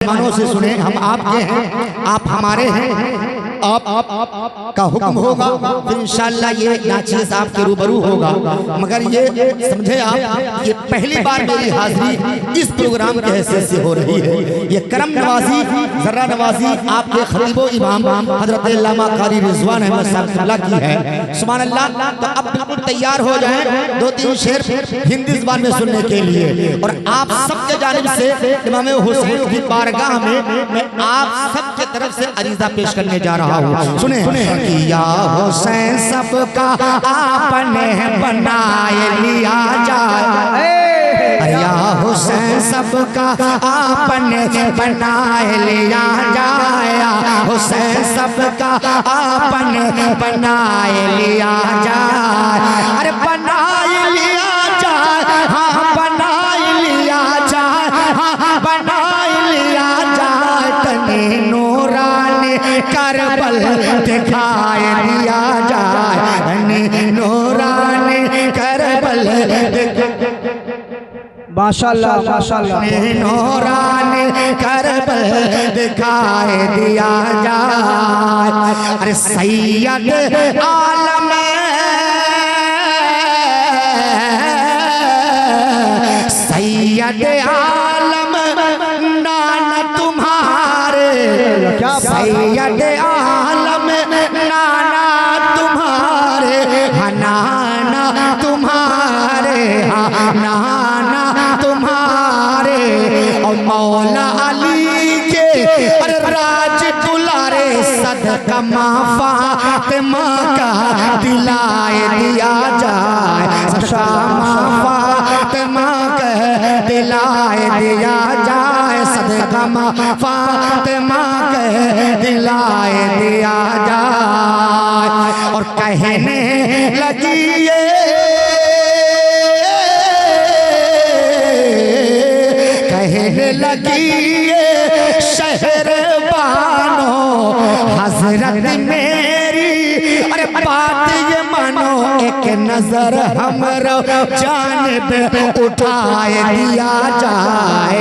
मेहमानों से सुने, हम आपके हैं, आप हमारे हैं, आप का हुक्म होगा फिर इंशाअल्लाह ये नाचिए साहब के रूबरू होगा। मगर ये समझे आप, ये पहली बार मेरी हाजिरी इस प्रोग्राम के हैसियत से हो रही है। ये करम नवाजी, जर्रा नवाजी आपके खतीबो इमाम हजरत अल्लामा कारी रिजवान अहमद साहब की है। सुभान अल्लाह। तो अब बिल्कुल तैयार हो जाएं 2-3 शेर हिंदी जुबान में सुनने के लिए। और आप सबके जानिब से इमाम हुसैन की बारगाह में मैं आप सबके तरफ से अरीज़ा पेश करने जा रहा हूँ। सुने। या हुसैन सबका आपने बनाए लिया जाए, या हुसैन सबका आपने बनाए लिया जाए, हुसैन सबका आपने बनाए लिया जाए। अरे बनाए लिया जाए, हाँ बनाए लिया जाए, हाँ बनाए लिया जाए। तने नूरानी करबल दिखाए दिया जाए, तने नूरानी करबल माशाअल्लाह माशाअल्लाह। नूरानी करबल दिखाए दिया जाए। अरे सैयद आलम, सैयद आलम नाना तुम्हारे, सैयद आलम नाना तुम्हारे, हाँ नाना तुम्हारे, हाँ नाना तुम्हारे। और मौला अली के और राज दुलारे सदका माँ फातिमा का दिलाए दिया जाए, सदका माँ फातिमा का दिलाए दिया जाए, सदका माँ फातिमा का दिलाए दिया जाए। और कहने लगी कहने लगी शहर बानो हजरत मेरी, अरे बात ये मानो एक नजर हमरो जानिब उठाए दिया जाए,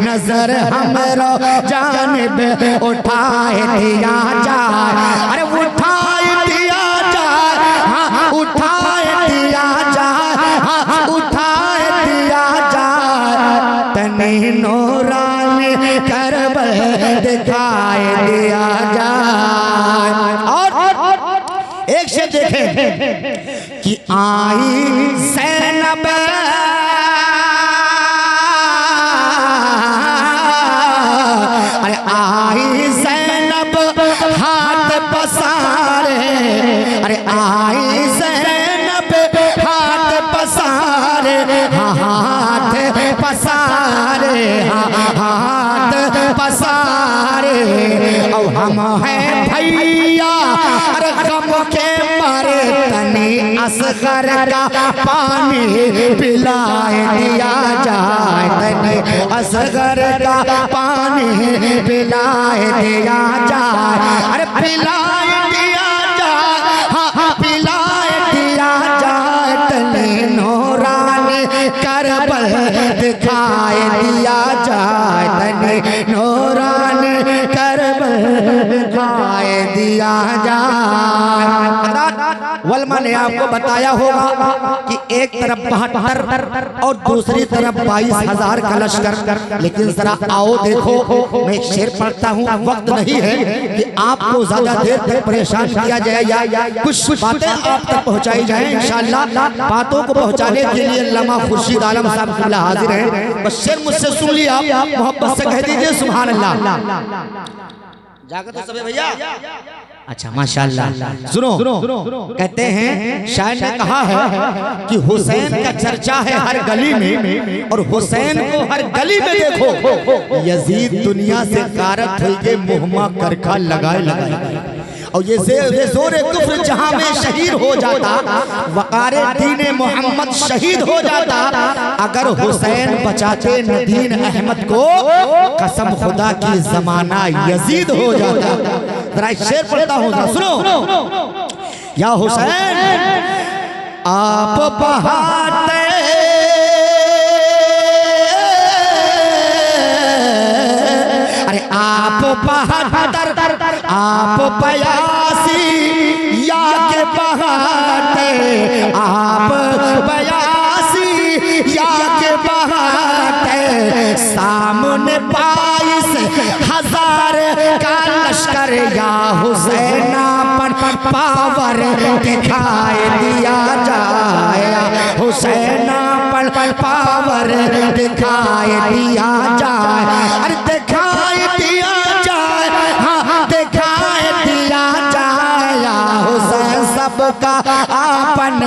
नजर हमरो जानिब उठाए दिया जाए। अरे उठाए दिया जाए, हाँ उठाए दिया जाए, हाँ उठाए दिया जाए। तने नूरानी करबल दिखाए दिया जाए। और एक से देखें कि आई ज़ैनब, अरे आई ज़ैनब हाथ पसारे, अरे आई ज़ैनब हाथ पसारे, हाँ हाथ पसारे, हाँ हाथ पसारे। और हम हैं भैया अरे गम के मारे, तनी असगर का पानी पिलाए दिया जाए, तनी असगर का पानी पिलाए दिया जाए। अरे पिलाए दिया जाए, हाँ पिलाए दिया जाए। तनी नूरानी करबल दिखाए दिया जाए, तनी नूरानी करबल दिखाए दिया जाए। वल्मा ने आपको बताया होगा कि एक तरफ 72 और दूसरी तरफ 22,000 का लश्कर। लेकिन जरा आओ देखो, मैं एक शेर पढ़ता हूँ, वक्त नहीं है कि आपको ज्यादा देर तक परेशान किया जाए, कुछ बातें आप तक पहुँचाई जाए। इंशाअल्लाह बातों को पहुँचाने के लिए अल्लामा खुर्शीद आलम साहब हाजिर हैं। बस शेर मुझसे सुन लिया, आप मोहब्बत से कह दीजिए सुभान अल्लाह। जाकर तो सबे भैया, अच्छा माशाअल्लाह। सुनो, कहते हैं शायर ने कहा है कि हुसैन का चर्चा है हर गली में, और हुसैन को हर गली में देखो। यजीद दुनिया से कारत हुई के मुहम्मा करखा लगाए लगाए। और ये जोरे कुफ्र जहां में शहीद हो जाता, वकारे दीन मोहम्मद शहीद हो जाता। अगर हुसैन बचाते न दीन अहमद को, कसम खुदा की जमाना यजीद हो जाता। जरा शेर पढ़ता हूँ, सुनो। या हुसैन आप बहाते अरे आप बहादुर आप बयासी या के बहाते, आप बयासी या के बहाते, सामने 22,000 का लश्कर या हुसैनापन पावर दिखाई दिया जाए, हुसैनापन पावर दिखाई दिया जाए, अरे दिखाई दिया जाए, हाँ दिखाई दिया जाए, हुसैन सबका आपन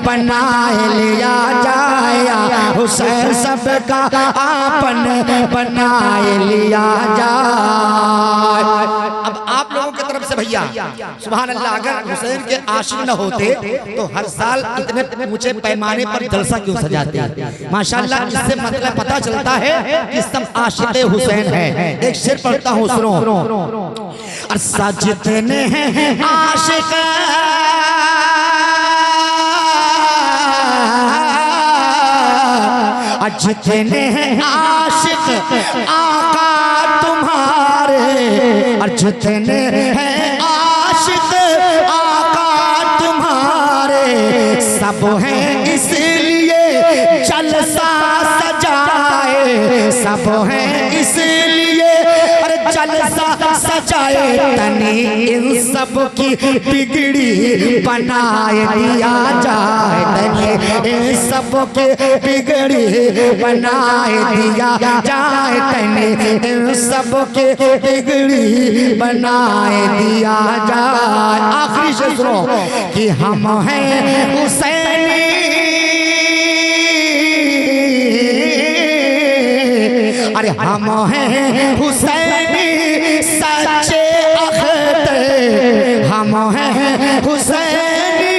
बनाए लिया जाए, हुसैन सबका आपन बनाए लिया जाए। अब आप लोगों की तरफ से भैया सुभान अल्लाह, अगर हुसैन के आशिक न होते तो हर साल इतने ऊंचे पैमाने पर जलसा क्यों सजाते हैं? माशाअल्लाह, इससे मतलब पता चलता है कि सब आशिक हुसैन है। एक शेर पढ़ता हूँ, सुनो। और सजदे हैं आशिक जितने हैं आशिक आका तुम्हारे, और जितने हैं आशिक आका तुम्हारे, सब हैं इसलिए जलसा सजाए, सब हैं इसलिए जलसा सजाए, तनी इन सब की बिगड़ी बनाए दिया जाए, तनी इन सब की बिगड़ी बनाए दिया जाए, तनी इन सब की बिगड़ी बनाए दिया जाए। आखिरी से सुनो कि हम हैं हुसैनी, अरे हम हैं हुसैनी सच्चे अख्तर, हम हैं हुसैनी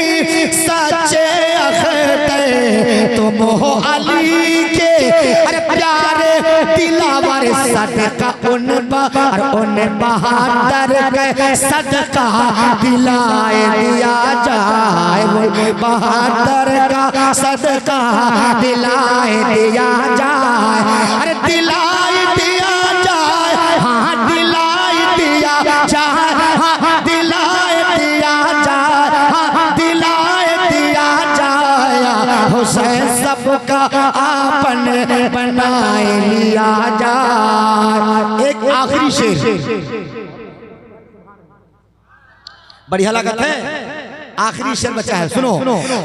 सच्चे अख्तर, तुम हो अली के अरे प्यारे दिलावर, सदका उन पर उन बहादुर के सदका दिलाए दिया जाए, वो बहादुर का सदका दिलाए दिया जाए, अरे दिलाए दिया जाए, हाँ दिलाए दिया जाए, हाँ दिलाए दिया जाए, हाँ दिलाए दिया जाए, हुसैन सबका आपन बनाए लिया जाए। एक आखिरी शेर बढ़िया लगता है, आखिरी शेर बचा है, सुनो।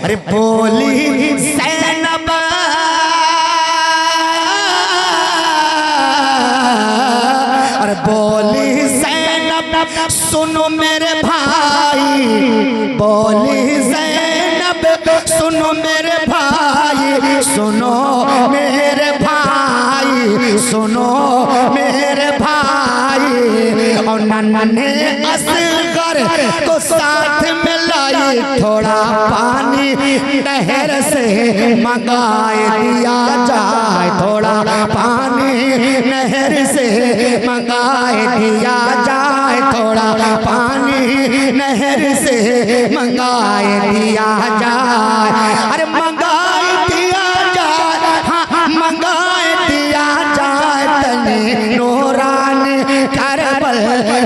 अरे बोली ज़ैनब अरे बोली ज़ैनब सुनो मेरे भाई, बोली ज़ैनब सुनो मेरे भाई, सुनो मेरे भाई, सुनो मेरे भाई, और नन्हे असगर को साथ में लाई, थोड़ा पानी नहर से मंगाए दिया जाए, थोड़ा पानी नहर से मंगाए दिया जाए, थोड़ा पानी नहर से मंगाए दिया जाए, अरे मंगाए दिया जाए, हाँ मंगाए दिया जाए, तने नूरान करबल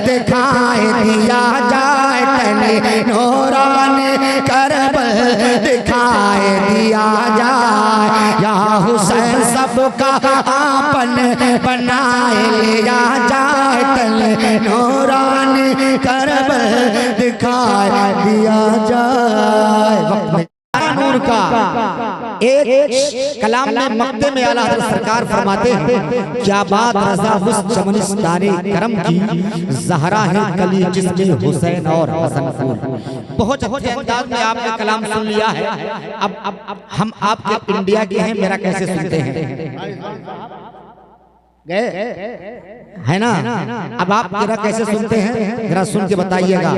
दिखाए दिया जाए, तने नूरान करबल दिखाए दिया जाए, या हुसैन सबका आपन बनाए लिया जाए, तने नूरान करबल दिखाए दिया जाए। नूर का एक कलाम में मक्ते में आला हज़रत सरकार फरमाते हैं, क्या बात रज़ा उस चमनिस्ताने करम की, ज़हरा है कली जिसमें हुसैन और हसन फूल। बहुत अच्छे अंदाज में आपने कलाम सुन लिया है। अब हम आपके इंडिया के हैं, मेरा कैसे सुनते हैं है ना? अब आप मेरा कैसे सुनते हैं जरा सुन के बताइएगा।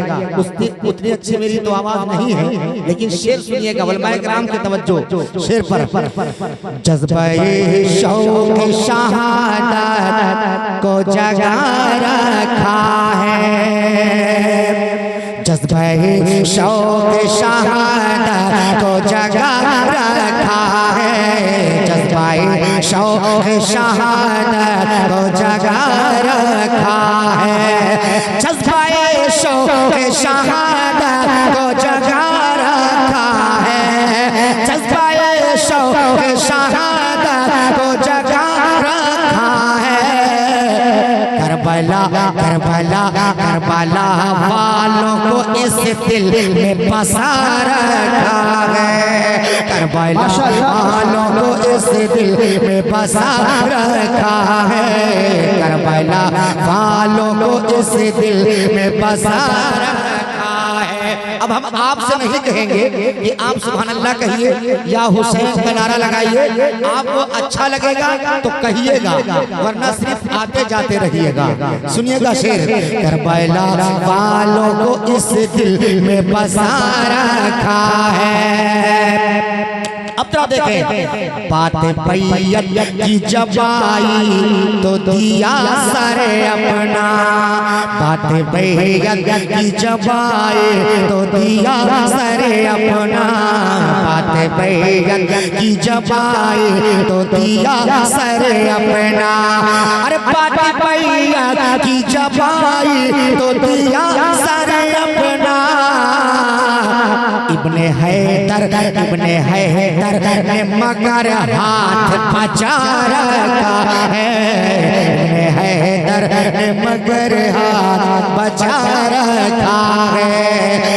उतनी अच्छी मेरी तो आवाज नहीं है, लेकिन शेर सुनिएगा, उलमाए किराम की तवज्जो शेर पर। जज्बे शौक़ शहादत को जगा रखा है, जज्बे शौक़ शहादत को जगा रखा है, जज्बे शौक़ शहादत को जगा रखा है, करबला करबला करबला वालों को इस दिल में बसा रखा है, करबला वालों को इस दिल में बसा रखा है, करबला वालों को इस दिल में बसा रखा है। अब हम आपसे नहीं कहेंगे कि आप सुभान अल्लाह कहिए या हुसैन का नारा लगाइए, आपको अच्छा लगेगा तो कहिएगा, वरना सिर्फ आते जाते रहिएगा। सुनिएगा शेर, करबला वालों को इस दिल में बसा रखा है। अब तो देखें, बातें पैयत की जब आई तो दिया सरे अपना, बातें पैयत की जब आई तो दिया सरे अपना, बातें पैयत की जब आई तो दिया सरे अपना, अरे बातें पैयत की जब आई तो दिया सरे अपना। इब्ने हैदर ने मगर हाथ बचा रखा है, इब्ने हैदर ने मगर हाथ बचा रखा है,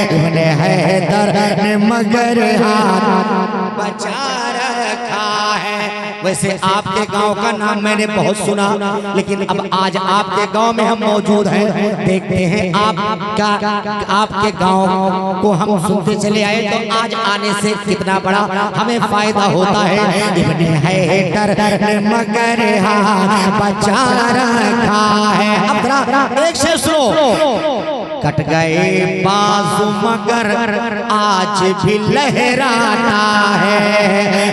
इब्ने हैदर ने मगर हाथ बचा रखा है। वैसे आपके गांव का नाम मैंने बहुत सुना, लेकिन अब आज आपके गांव में हम मौजूद हैं, देखते हैं आपके गांव को हम सुनते चले आए तो आज आने से कितना बड़ा हमें फायदा होता है। इब्ने हैदर ने मगर हाथ बचा रखा है। अब एक शेर सुनो, कट गए बाजू मगर आज भी लहराता है,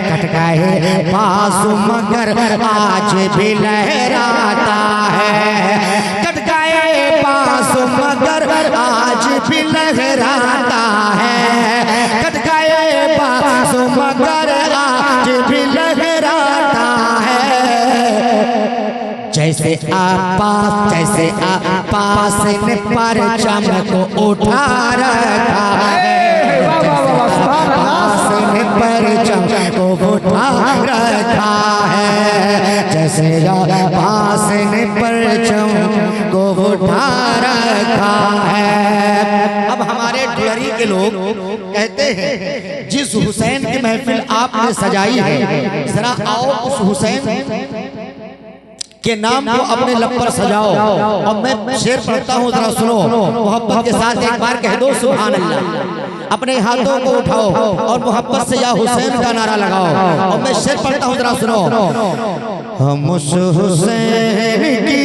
कट गए बाजू मगर आज भी लहराता है, कट गए बाजू मगर आज भी लहराता है, कट गए बाजू मगर आज भी लहराता है। जैसे आपास ने परचम को उठा रखा है, आपास ने परचम को उठा रखा है, जैसे आपास ने परचम को उठा रखा है। अब हमारे डुलरी के लोग कहते हैं जिस हुसैन की महफिल आपने सजाई है, जरा आओ उस हुसैन के नाम को अपने लब पर सजाओ। और मैं शेर पढ़ता हूँ, जरा सुनो, मोहब्बत के साथ एक बार कह दो सुभान अल्लाह। अपने हाथों को उठाओ और मोहब्बत से या हुसैन का नारा लगाओ। और मैं शेर पढ़ता हूँ, जरा सुनो। हम उस हुसैन की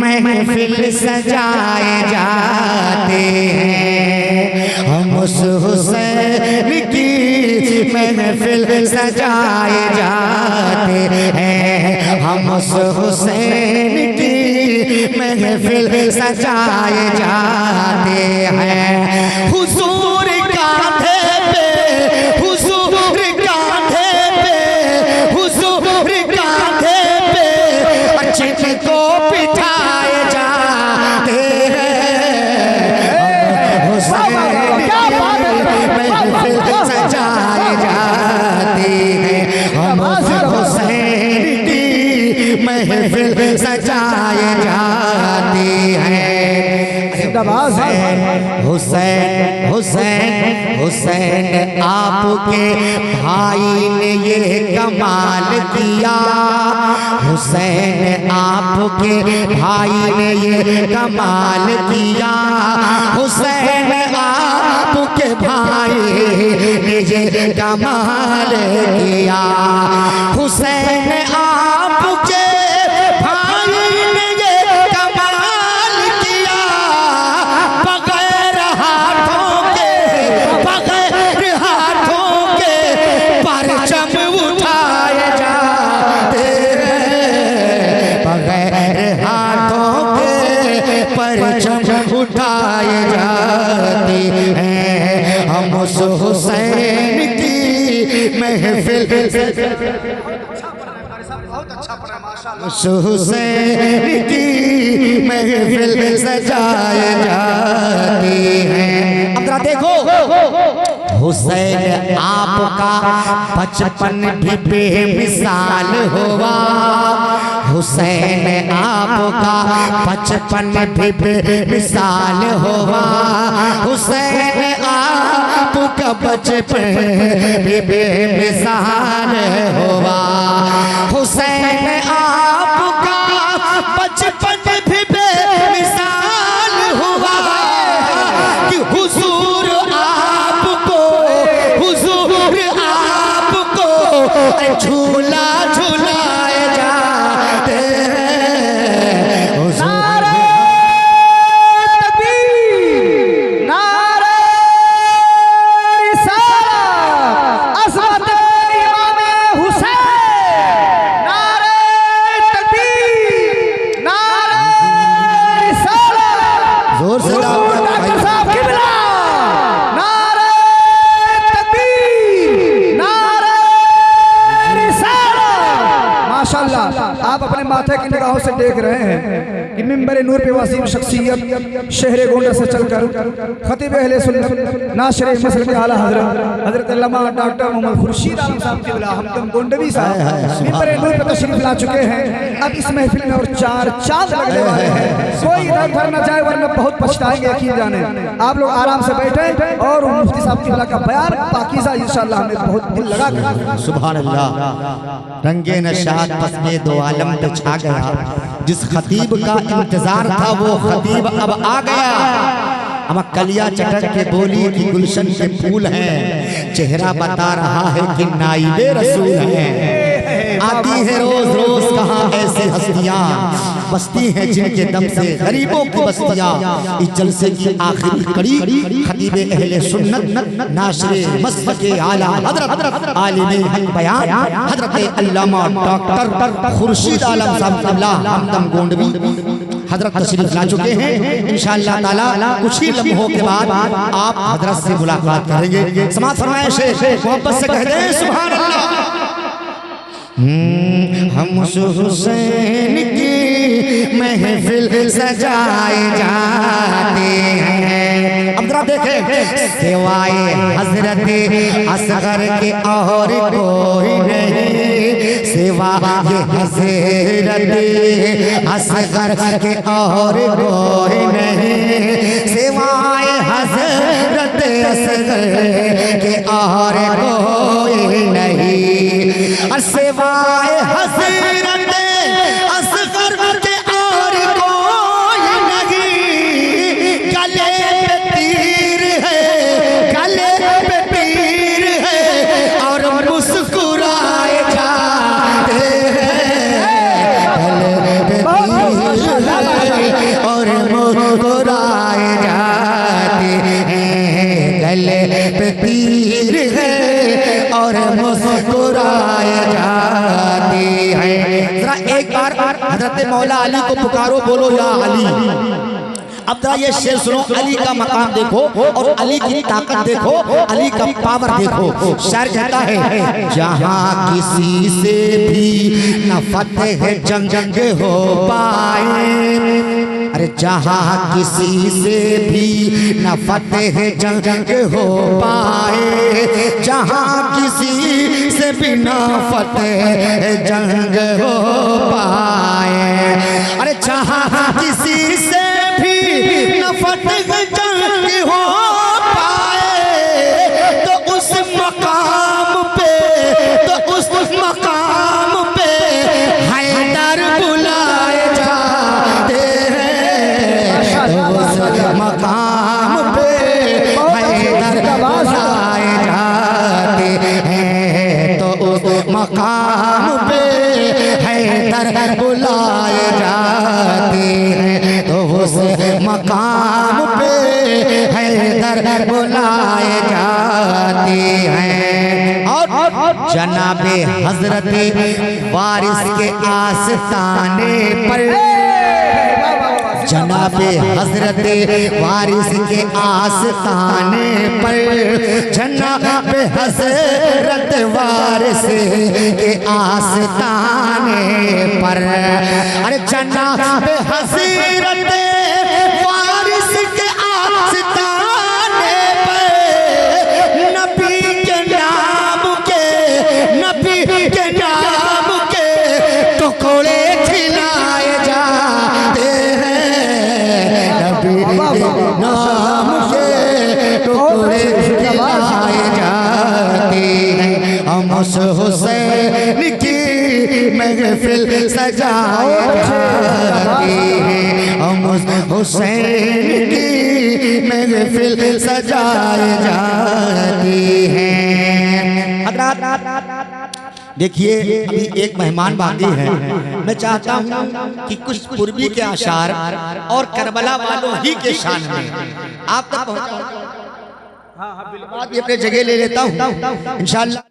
महफिल सजाए जाते हैं, हम उस हुसैन की महफिल सजाए जाते हैं, हम उस हुसैन की महफिल सजाए जाते हैं। हुजूर कांधे पे, हुजूर कांधे पे, हुजूर कांधे पे अच्छे को बिठाए जाते हैं, हुसैन महफिल सजाए जाते हैं, हम हुसैन की महफिल सजाए जाते हैं। हुसैन हुसैन हुसैन आपके भाई ने ये कमाल किया, हुसैन आपके भाई ने ये कमाल किया, हुसैन आपके भाई ने ये कमाल किया, हुसैन आपके भाई ने ये कमाल किया, बगैर हाथों के परचम उठाए जाते हैं, बगैर हाथों के परचम उठाए जाते हैं। हम उस हुसैन की महफिल हुसैन की महफिल सजाए जाती हैं। अब जरा देखो, हुसैन आपका बचपन भी बेमिसाल हुआ, हुसैन आपका बचपन भी मिसाल हुआ, हुसैन आपका बचपन भी मिसाल हुआ, हुसैन आपका बचपन भी मिसाल हुआ कि हुजूर आपको झूला झूलाए जाते हैं। नारे तकबीर, नारे रिसालत, अज़मत इमाम हुसैन, नारे तकबीर, नारे रिसालत, जोर से डॉक्टर साहब किबला, नारे तकबीर, नारे रिसालत। माशाअल्लाह, आप अपने माथे की निगाहों से देख रहे हैं कि मिंबर नूर पे वसीम शख्सियत शहर गोंडा से चलकर खतीब अहले सुन्नत नाशिर मसलक आला हजरत अल्लामा डॉक्टर मोहम्मद खुर्शीद आलम साहब किबला हमदम गोंडवी साहब मिंबर नूर पे तशरीफ ला चुके हैं। अब इस महफिल में और 4 चांद लगने वाले हैं। कोई इधर उधर न जाए वरना बहुत पछताएंगे, यकीन जाने। आप लोग आराम से बैठे और मुफ्ती साहब किबला का बयान पाकीज़ा इंशाअल्लाह हमें बहुत दिल लगा कर। सुभान अल्लाह, रंगे नशात पसमे दो आलम पे छा गया। जिस खतीब का इंतजार था वो खतीब अब आ गया। हम कलिया चटक के बोली कि गुलशन के फूल हैं, चेहरा बता रहा है कि नाइबे रसूल हैं। आती है रोज रोज कहाँ ऐसी हस्तियाँ, बस्ती हैं जिनके दम से गरीबों की बस्तियाँ। इस जलसे की आखिरी कड़ी खतीब अहले सुन्नत नाशिर मसलक आला हजरत आलिम हक बयान हजरत अल्लामा डॉक्टर खुर्शीद आलम साहब किबला हमदम गोंडवी हजरत तशरीफ ला चुके हैं। इंशाअल्लाह ताला कुछ ही लम्हों के बाद आप हजरत से मुलाकात करेंगे। समाअत फरमाएं, शेख मोहब्बत से कह दें सुभान अल्लाह। हम हुसैन की महफिल सजाए जाते हैं। अब जरा देखें, सिवाय हजरत असगर के और कोई नहीं, सिवाय हजरत असगर के और कोई नहीं, सिवाय हजरत असगर के और कोई नहीं, सिवाय हजरत असगर के और कोई नहीं। गले पे तीर है, गले पे तीर है और मुस्कुराए जाते हैं। गले पे तीर है और मुस्कुराए जाते हैं। गले पे तीर है और मुस्कुराए जाते हैं। जरा एक बार हजरत मौला अली को पुकारो, बोलो या अली। अब जरा ये शेर सुनो, अली का मकाम देखो और अली की ताकत देखो, अली का पावर देखो। शायर कहता है, जहाँ किसी से भी न फतेह जंग हो पाए, अरे जहाँ किसी से भी न फतेह जंग हो पाए, जहाँ किसी से भी न फतेह जंग हो पाए, अरे जहाँ किसी से भी न फतेह जंग हो पाए, तो उस मकाम पे, तो उस मकाम पे हैदर बुलाए जाते हैं। उस मकाम पे हैदर बुलाए जाते हैं, तो उस मकाम पे हैदर बुलाए जाते हैं, तो उस मकाम पे हैदर बुलाए जाते हैं। और जनाबे हजरत वारिस के आस्ताने पर, जनाबे हजरत वारिस के आस्ताने पर, जनाबे हजरत वारिस के आस्ताने पर, अरे जनाबे हजरत वारिस के आस्ताने पर, नबी के नाम के, नबी के नाम के टुकड़े महफिल सजाई जाती है, हम हुसैन की महफिल सजाई जाती है। देखिए अभी एक मेहमान बाकी है, मैं चाहता हूँ कि कुछ पूर्वी के आशार और करबला वालों ही के शान में आप तक पहुँचाऊं। हाँ, अपने जगह ले लेता हूँ इंशाअल्लाह।